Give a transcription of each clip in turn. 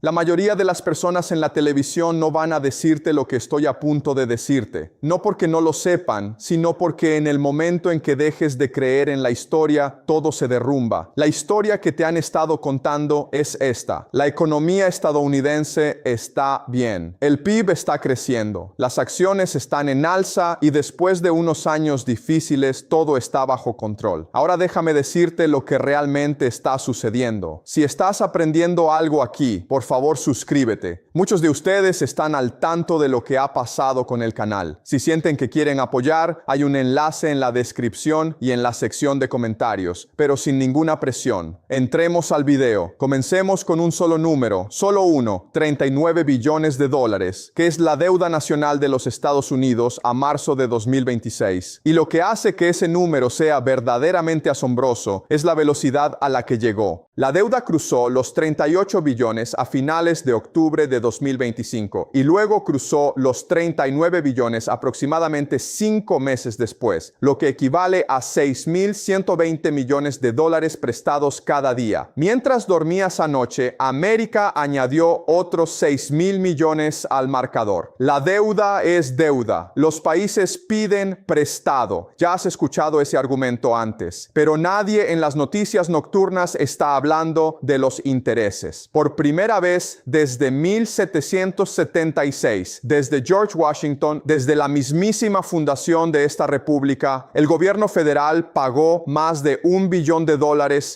La mayoría de las personas en la televisión no van a decirte lo que estoy a punto de decirte. No porque no lo sepan, sino porque en el momento en que dejes de creer en la historia, todo se derrumba. La historia que te han estado contando es esta. La economía estadounidense está bien. El PIB está creciendo. Las acciones están en alza y después de unos años difíciles, todo está bajo control. Ahora déjame decirte lo que realmente está sucediendo. Si estás aprendiendo algo aquí, por favor suscríbete. Muchos de ustedes están al tanto de lo que ha pasado con el canal. Si sienten que quieren apoyar, hay un enlace en la descripción y en la sección de comentarios, pero sin ninguna presión. Entremos al video. Comencemos con un solo número, solo uno, 39 billones de dólares, que es la deuda nacional de los Estados Unidos a marzo de 2026. Y lo que hace que ese número sea verdaderamente asombroso es la velocidad a la que llegó. La deuda cruzó los 38 billones a finales de octubre de 2025 y luego cruzó los 39 billones aproximadamente 5 meses después, lo que equivale a 6.120 millones de dólares prestados cada día. Mientras dormías anoche, América añadió otros 6.000 millones al marcador. La deuda es deuda. Los países piden prestado. Ya has escuchado ese argumento antes, pero nadie en las noticias nocturnas está hablando de los intereses. Por primera vez desde 1776, desde George Washington, desde la mismísima fundación de esta república, el gobierno federal pagó más de $1 billón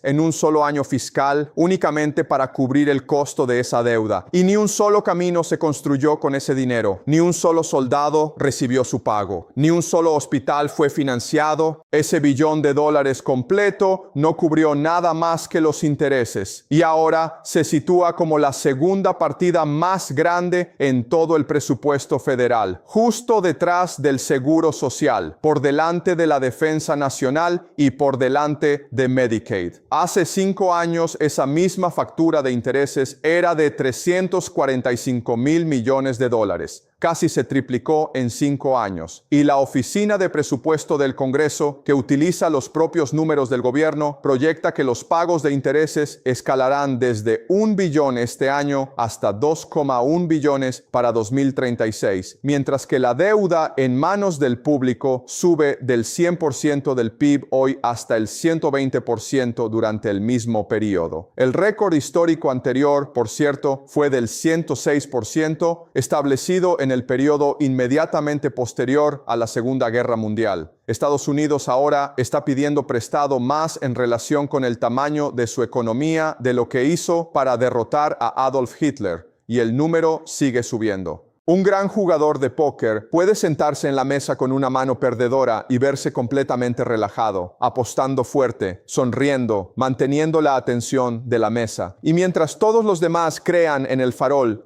en un solo año fiscal únicamente para cubrir el costo de esa deuda. Y ni un solo camino se construyó con ese dinero, ni un solo soldado recibió su pago, ni un solo hospital fue financiado. Ese $1 billón completo no cubrió nada más que los intereses y ahora se sitúa como la segunda partida más grande en todo el presupuesto federal, justo detrás del seguro social, por delante de la defensa nacional y por delante de Medicaid. Hace 5 años esa misma factura de intereses era de 345.000 millones de dólares. Casi se triplicó en 5 años. Y la Oficina de Presupuesto del Congreso, que utiliza los propios números del gobierno, proyecta que los pagos de intereses escalarán desde $1 billón este año hasta 2,1 billones para 2036, mientras que la deuda en manos del público sube del 100% del PIB hoy hasta el 120% durante el mismo periodo. El récord histórico anterior, por cierto, fue del 106%, establecido en el periodo inmediatamente posterior a la Segunda Guerra Mundial. Estados Unidos ahora está pidiendo prestado más en relación con el tamaño de su economía de lo que hizo para derrotar a Adolf Hitler, y el número sigue subiendo. Un gran jugador de póker puede sentarse en la mesa con una mano perdedora y verse completamente relajado, apostando fuerte, sonriendo, manteniendo la atención de la mesa. Y mientras todos los demás crean en el farol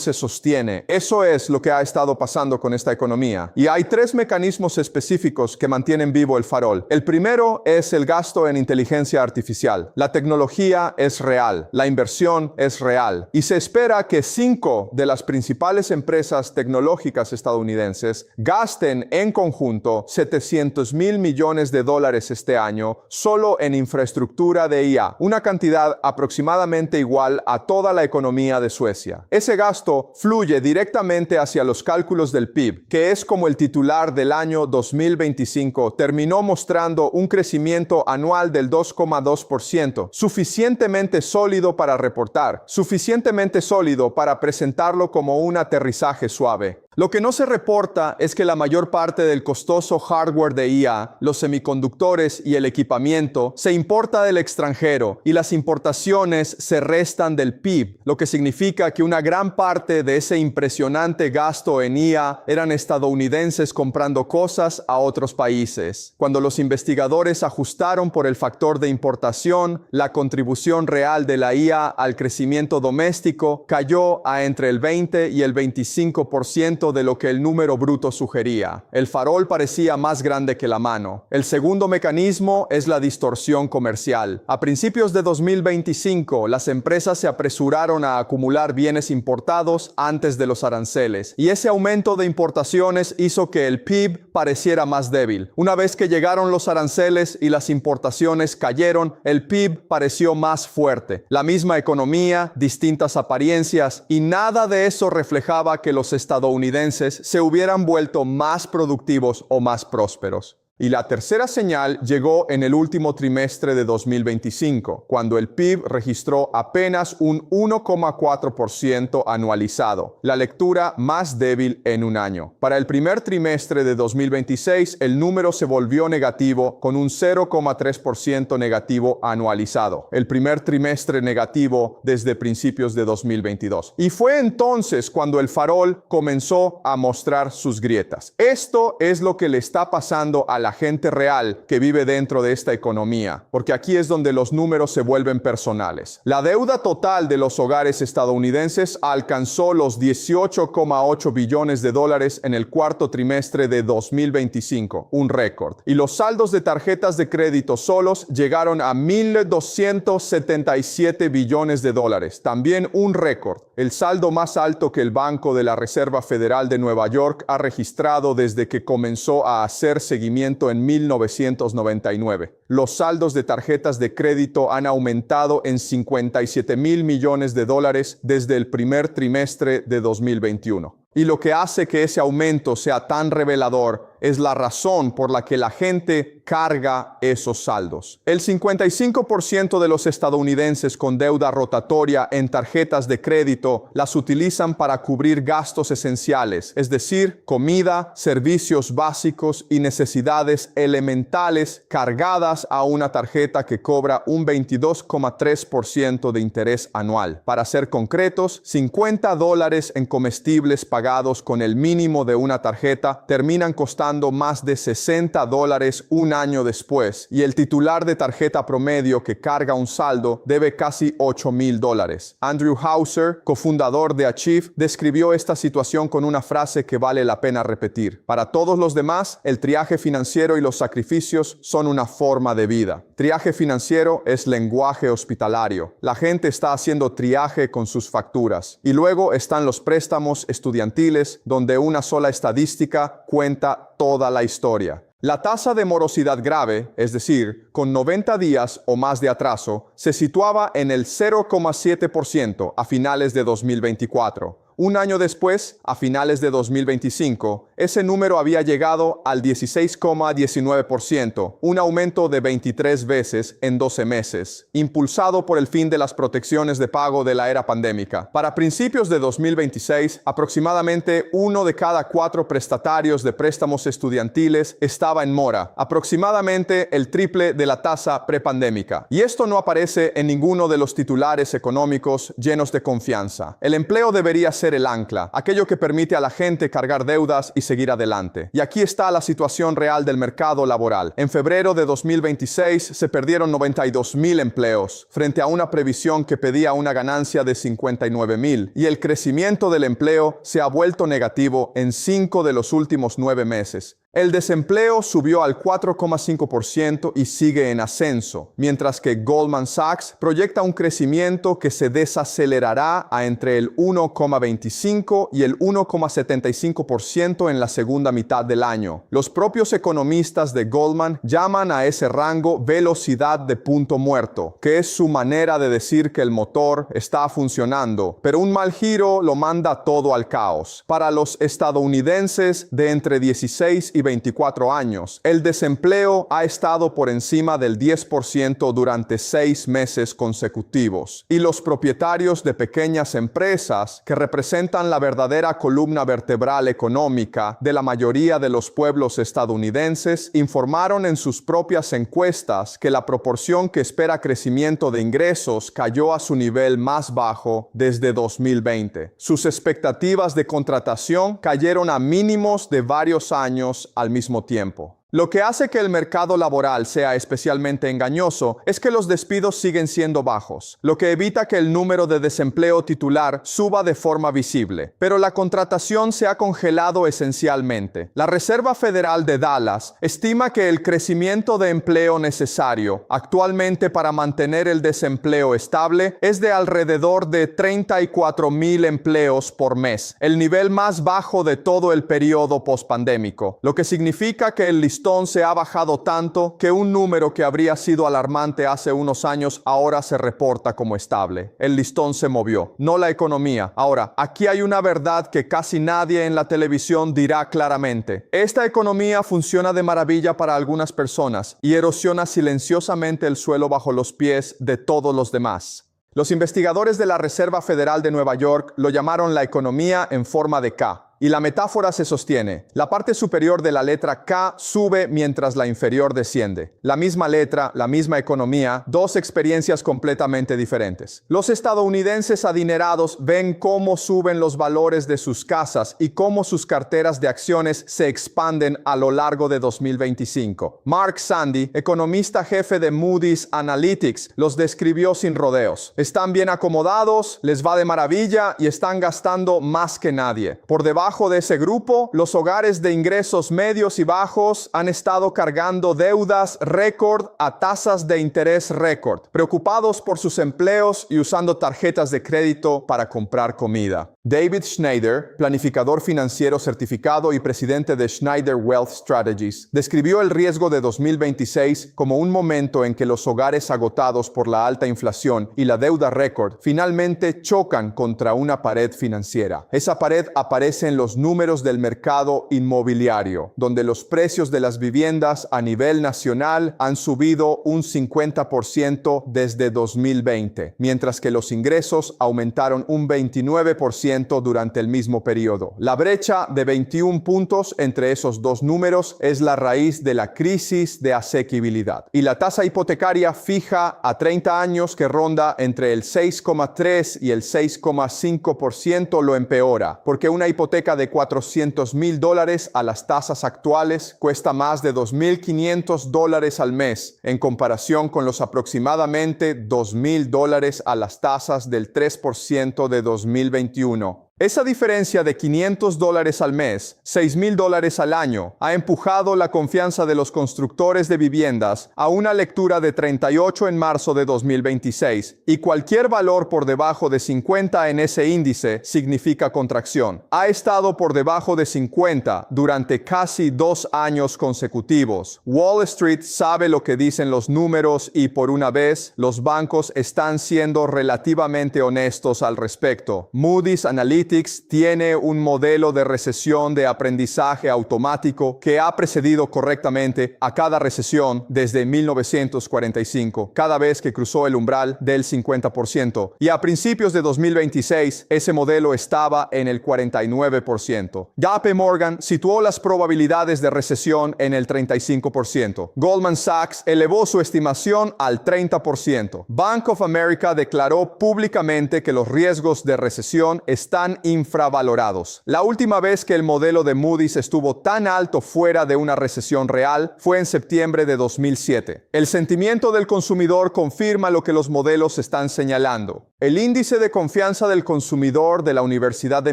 se sostiene. Eso es lo que ha estado pasando con esta economía. Y hay 3 mecanismos específicos que mantienen vivo el farol. El primero es el gasto en inteligencia artificial. La tecnología es real, la inversión es real. Y se espera que 5 de las principales empresas tecnológicas estadounidenses gasten en conjunto $700.000 millones este año solo en infraestructura de IA, una cantidad aproximadamente igual a toda la economía de Suecia. Ese gasto fluye directamente hacia los cálculos del PIB, que es como el titular del año 2025 terminó mostrando un crecimiento anual del 2,2%, suficientemente sólido para reportar, suficientemente sólido para presentarlo como un aterrizaje suave. Lo que no se reporta es que la mayor parte del costoso hardware de IA, los semiconductores y el equipamiento, se importa del extranjero y las importaciones se restan del PIB, lo que significa que una gran parte de ese impresionante gasto en IA eran estadounidenses comprando cosas a otros países. Cuando los investigadores ajustaron por el factor de importación, la contribución real de la IA al crecimiento doméstico cayó a entre el 20 y el 25% 1% de lo que el número bruto sugería. El farol parecía más grande que la mano. El segundo mecanismo es la distorsión comercial. A principios de 2025, las empresas se apresuraron a acumular bienes importados antes de los aranceles, y ese aumento de importaciones hizo que el PIB pareciera más débil. Una vez que llegaron los aranceles y las importaciones cayeron, el PIB pareció más fuerte. La misma economía, distintas apariencias, y nada de eso reflejaba que los estadounidenses se hubieran vuelto más productivos o más prósperos. Y la tercera señal llegó en el último trimestre de 2025, cuando el PIB registró apenas un 1,4% anualizado, la lectura más débil en un año. Para el primer trimestre de 2026, el número se volvió negativo con un 0,3% negativo anualizado, el primer trimestre negativo desde principios de 2022. Y fue entonces cuando el farol comenzó a mostrar sus grietas. Esto es lo que le está pasando a la gente real que vive dentro de esta economía, porque aquí es donde los números se vuelven personales. La deuda total de los hogares estadounidenses alcanzó los 18,8 billones de dólares en el cuarto trimestre de 2025, un récord. Y los saldos de tarjetas de crédito solos llegaron a 1.277 billones de dólares, también un récord, el saldo más alto que el Banco de la Reserva Federal de Nueva York ha registrado desde que comenzó a hacer seguimiento en 1999. Los saldos de tarjetas de crédito han aumentado en 57,000 millones de dólares desde el primer trimestre de 2021. Y lo que hace que ese aumento sea tan revelador es la razón por la que la gente carga esos saldos. El 55% de los estadounidenses con deuda rotatoria en tarjetas de crédito las utilizan para cubrir gastos esenciales, es decir, comida, servicios básicos y necesidades elementales cargadas a una tarjeta que cobra un 22,3% de interés anual. Para ser concretos, $50 en comestibles pagados con el mínimo de una tarjeta terminan costando más de $60 un año después, y el titular de tarjeta promedio que carga un saldo debe casi $8,000. Andrew Hauser, cofundador de Achieve, describió esta situación con una frase que vale la pena repetir: para todos los demás, el triaje financiero y los sacrificios son una forma de vida. Triaje financiero es lenguaje hospitalario. La gente está haciendo triaje con sus facturas. Y luego están los préstamos estudiantiles, donde una sola estadística cuenta toda la historia. La tasa de morosidad grave, es decir, con 90 días o más de atraso, se situaba en el 0,7% a finales de 2024. Un año después, a finales de 2025, ese número había llegado al 16,19%, un aumento de 23 veces en 12 meses, impulsado por el fin de las protecciones de pago de la era pandémica. Para principios de 2026, aproximadamente 1 de cada 4 prestatarios de préstamos estudiantiles estaba en mora, aproximadamente el triple de la tasa prepandémica. Y esto no aparece en ninguno de los titulares económicos llenos de confianza. El empleo debería ser el ancla, aquello que permite a la gente cargar deudas y seguir adelante. Y aquí está la situación real del mercado laboral. En febrero de 2026 se perdieron 92,000 empleos, frente a una previsión que pedía una ganancia de 59,000, y el crecimiento del empleo se ha vuelto negativo en 5 de los últimos 9 meses. El desempleo subió al 4,5% y sigue en ascenso, mientras que Goldman Sachs proyecta un crecimiento que se desacelerará a entre el 1,25 y el 1,75% en la segunda mitad del año. Los propios economistas de Goldman llaman a ese rango velocidad de punto muerto, que es su manera de decir que el motor está funcionando, pero un mal giro lo manda todo al caos. Para los estadounidenses de entre 16 y 24 años, el desempleo ha estado por encima del 10% durante 6 meses consecutivos, y los propietarios de pequeñas empresas, que representan la verdadera columna vertebral económica de la mayoría de los pueblos estadounidenses, informaron en sus propias encuestas que la proporción que espera crecimiento de ingresos cayó a su nivel más bajo desde 2020. Sus expectativas de contratación cayeron a mínimos de varios años al mismo tiempo. Lo que hace que el mercado laboral sea especialmente engañoso es que los despidos siguen siendo bajos, lo que evita que el número de desempleo titular suba de forma visible. Pero la contratación se ha congelado esencialmente. La Reserva Federal de Dallas estima que el crecimiento de empleo necesario actualmente para mantener el desempleo estable es de alrededor de 34,000 empleos por mes, el nivel más bajo de todo el periodo pospandémico, lo que significa que el listón se ha bajado tanto que un número que habría sido alarmante hace unos años ahora se reporta como estable. El listón se movió, no la economía. Ahora, aquí hay una verdad que casi nadie en la televisión dirá claramente. Esta economía funciona de maravilla para algunas personas y erosiona silenciosamente el suelo bajo los pies de todos los demás. Los investigadores de la Reserva Federal de Nueva York lo llamaron la economía en forma de K. Y la metáfora se sostiene. La parte superior de la letra K sube mientras la inferior desciende. La misma letra, la misma economía, dos experiencias completamente diferentes. Los estadounidenses adinerados ven cómo suben los valores de sus casas y cómo sus carteras de acciones se expanden a lo largo de 2025. Mark Zandi, economista jefe de Moody's Analytics, los describió sin rodeos. Están bien acomodados, les va de maravilla y están gastando más que nadie. Por debajo de ese grupo, los hogares de ingresos medios y bajos han estado cargando deudas récord a tasas de interés récord, preocupados por sus empleos y usando tarjetas de crédito para comprar comida. David Schneider, planificador financiero certificado y presidente de Schneider Wealth Strategies, describió el riesgo de 2026 como un momento en que los hogares agotados por la alta inflación y la deuda récord finalmente chocan contra una pared financiera. Esa pared aparece en los números del mercado inmobiliario, donde los precios de las viviendas a nivel nacional han subido un 50% desde 2020, mientras que los ingresos aumentaron un 29% durante el mismo periodo. La brecha de 21 puntos entre esos dos números es la raíz de la crisis de asequibilidad. Y la tasa hipotecaria fija a 30 años que ronda entre el 6,3 y el 6,5% lo empeora, porque una hipoteca de $400,000 a las tasas actuales cuesta más de $2,500 al mes, en comparación con los aproximadamente $2,000 a las tasas del 3% de 2021. Esa diferencia de $500 al mes, $6,000 al año, ha empujado la confianza de los constructores de viviendas a una lectura de 38 en marzo de 2026, y cualquier valor por debajo de 50 en ese índice significa contracción. Ha estado por debajo de 50 durante casi 2 años consecutivos. Wall Street sabe lo que dicen los números y por una vez los bancos están siendo relativamente honestos al respecto. Moody's Analytics tiene un modelo de recesión de aprendizaje automático que ha precedido correctamente a cada recesión desde 1945, cada vez que cruzó el umbral del 50%. Y a principios de 2026, ese modelo estaba en el 49%. JP Morgan situó las probabilidades de recesión en el 35%. Goldman Sachs elevó su estimación al 30%. Bank of America declaró públicamente que los riesgos de recesión están infravalorados. La última vez que el modelo de Moody's estuvo tan alto fuera de una recesión real fue en septiembre de 2007. El sentimiento del consumidor confirma lo que los modelos están señalando. El índice de confianza del consumidor de la Universidad de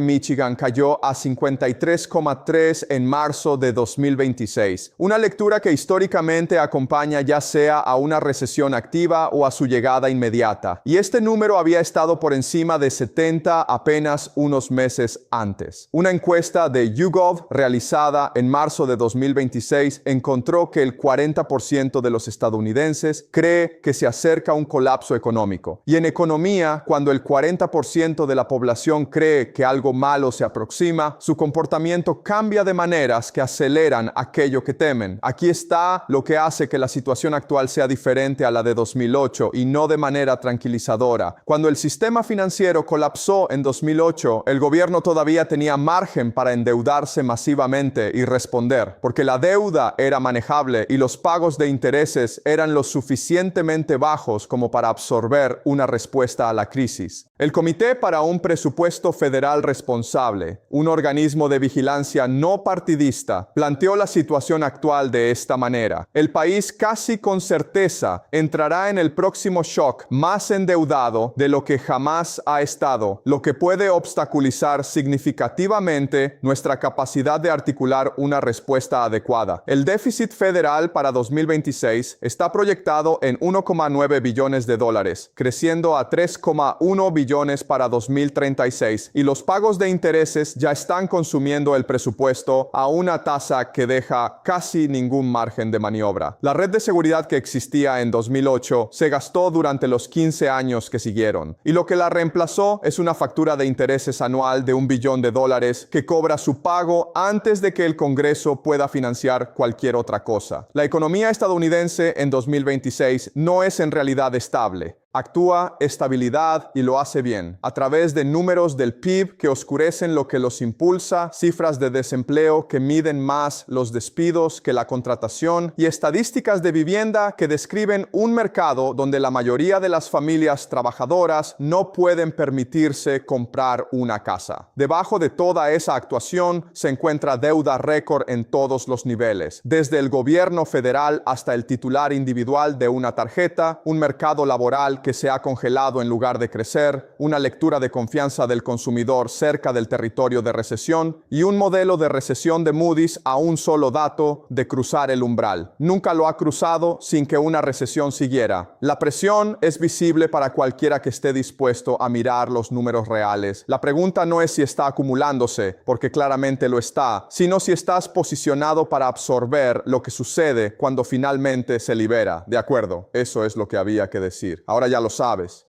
Michigan cayó a 53,3 en marzo de 2026, una lectura que históricamente acompaña ya sea a una recesión activa o a su llegada inmediata. Y este número había estado por encima de 70 apenas unos meses antes. Una encuesta de YouGov realizada en marzo de 2026 encontró que el 40% de los estadounidenses cree que se acerca un colapso económico. Y en economía, cuando el 40% de la población cree que algo malo se aproxima, su comportamiento cambia de maneras que aceleran aquello que temen. Aquí está lo que hace que la situación actual sea diferente a la de 2008 y no de manera tranquilizadora. Cuando el sistema financiero colapsó en 2008, el gobierno todavía tenía margen para endeudarse masivamente y responder, porque la deuda era manejable y los pagos de intereses eran lo suficientemente bajos como para absorber una respuesta a la la crisis. El Comité para un Presupuesto Federal Responsable, un organismo de vigilancia no partidista, planteó la situación actual de esta manera. El país casi con certeza entrará en el próximo shock más endeudado de lo que jamás ha estado, lo que puede obstaculizar significativamente nuestra capacidad de articular una respuesta adecuada. El déficit federal para 2026 está proyectado en 1,9 billones de dólares, creciendo a 3,1 billones para 2036, y los pagos de intereses ya están consumiendo el presupuesto a una tasa que deja casi ningún margen de maniobra. La red de seguridad que existía en 2008 se gastó durante los 15 años que siguieron, y lo que la reemplazó es una factura de intereses anual de $1 billón que cobra su pago antes de que el Congreso pueda financiar cualquier otra cosa. La economía estadounidense en 2026 no es en realidad estable. Actúa estabilidad y lo hace bien, a través de números del PIB que oscurecen lo que los impulsa, cifras de desempleo que miden más los despidos que la contratación y estadísticas de vivienda que describen un mercado donde la mayoría de las familias trabajadoras no pueden permitirse comprar una casa. Debajo de toda esa actuación se encuentra deuda récord en todos los niveles, desde el gobierno federal hasta el titular individual de una tarjeta, un mercado laboral que se ha congelado en lugar de crecer, una lectura de confianza del consumidor cerca del territorio de recesión y un modelo de recesión de Moody's a un solo dato de cruzar el umbral. Nunca lo ha cruzado sin que una recesión siguiera. La presión es visible para cualquiera que esté dispuesto a mirar los números reales. La pregunta no es si está acumulándose, porque claramente lo está, sino si estás posicionado para absorber lo que sucede cuando finalmente se libera. De acuerdo, eso es lo que había que decir. Ahora ya lo sabes.